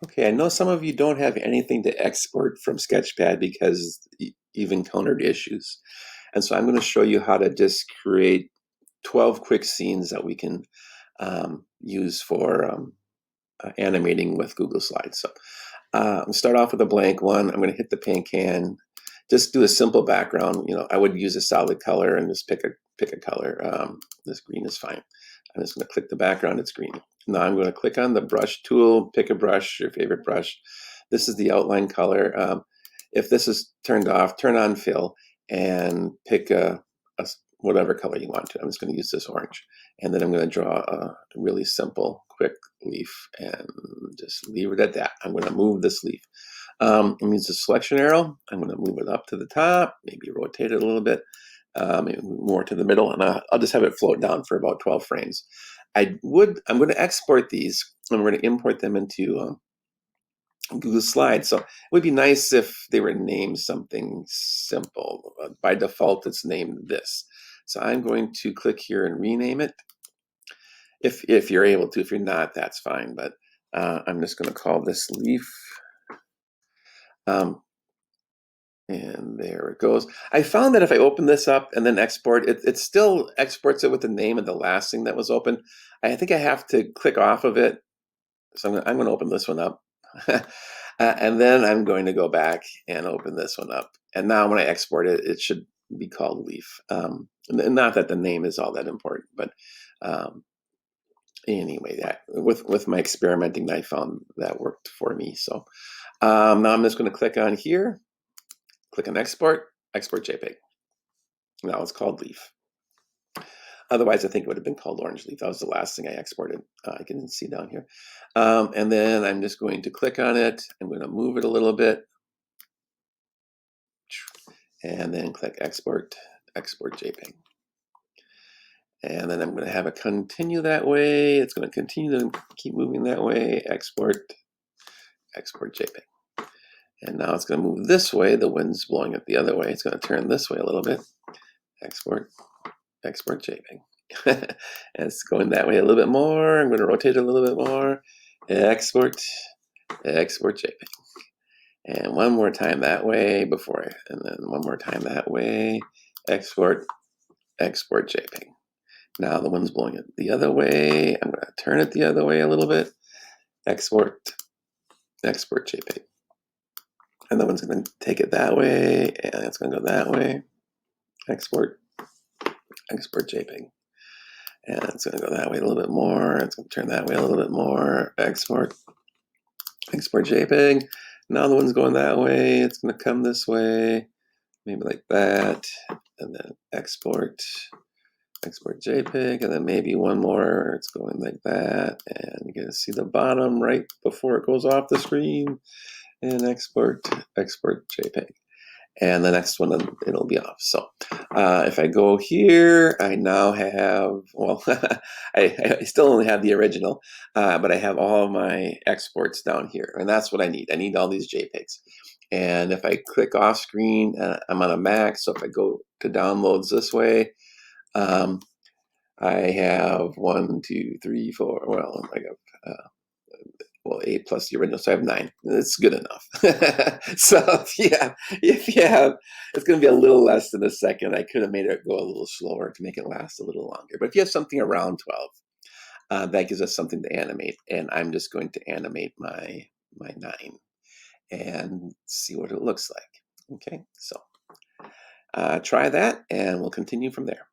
Okay, I know some of you don't have anything to export from Sketchpad because you've encountered issues. And so I'm going to show you how to just create 12 quick scenes that we can use for animating with Google Slides. So start off with a blank one. I'm going to hit the paint can. Just do a simple background. I would use a solid color and just pick a color. This green is fine. I'm just going to click the background. It's green. Now I'm going to click on the brush tool. Pick a brush, your favorite brush. This is the outline color. If this is turned off, turn on fill and pick a whatever color you want to. I'm just going to use this orange, and then I'm going to draw a really simple, quick leaf and just leave it at that. I'm going to move this leaf. It means the selection arrow. I'm going to move it up to the top, maybe rotate it a little bit, maybe more to the middle, and I'll just have it float down for about 12 frames. I'm going to export these, and we're going to import them into Google Slides. So it would be nice if they were named something simple. By default, it's named this. So I'm going to click here and rename it. If you're able to. If you're not, that's fine. But I'm just going to call this leaf. And there it goes. I found that if I open this up and then export, it still exports it with the name of the last thing that was open. I think I have to click off of it. So I'm going to open this one up. And then I'm going to go back and open this one up. And now when I export it, it should be called Leaf. Not that the name is all that important, but anyway, that with my experimenting, I found that worked for me. So now I'm just going to click on here, click on Export, Export JPEG. Now it's called Leaf. Otherwise, I think it would have been called Orange Leaf. That was the last thing I exported. I can see down here. And then I'm just going to click on it. I'm going to move it a little bit. And then click Export, Export JPEG. And then I'm going to have it continue that way. It's going to continue to keep moving that way. Export, Export JPEG. And now it's going to move this way. The wind's blowing it the other way. It's going to turn this way a little bit. Export, Export JPEG. And it's going that way a little bit more. I'm going to rotate it a little bit more. Export, Export JPEG. And one more time that way and then one more time that way. Export, Export JPEG. Now the wind's blowing it the other way. I'm going to turn it the other way a little bit. Export, Export JPEG. And the wind's going to take it that way, and it's going to go that way. Export, Export JPEG. And it's going to go that way a little bit more. It's going to turn that way a little bit more. Export, Export JPEG. Now the one's going that way. It's going to come this way, maybe like that. And then export, Export JPEG. And then maybe one more. It's going like that. And you're going to see the bottom right before it goes off the screen. And export, Export JPEG. And the next one, it'll be off. So if I go here, I now have, well, I still only have the original, but I have all of my exports down here. And that's what I need. I need all these JPEGs. And if I click off screen, I'm on a Mac. So if I go to downloads this way, I have 1, 2, 3, 4. Well, I got 8 plus the original, so I have 9. It's good enough. So if you have, it's going to be a little less than a second. I could have made it go a little slower to make it last a little longer. But if you have something around 12, that gives us something to animate. And I'm just going to animate my 9 and see what it looks like. Okay, so try that, and we'll continue from there.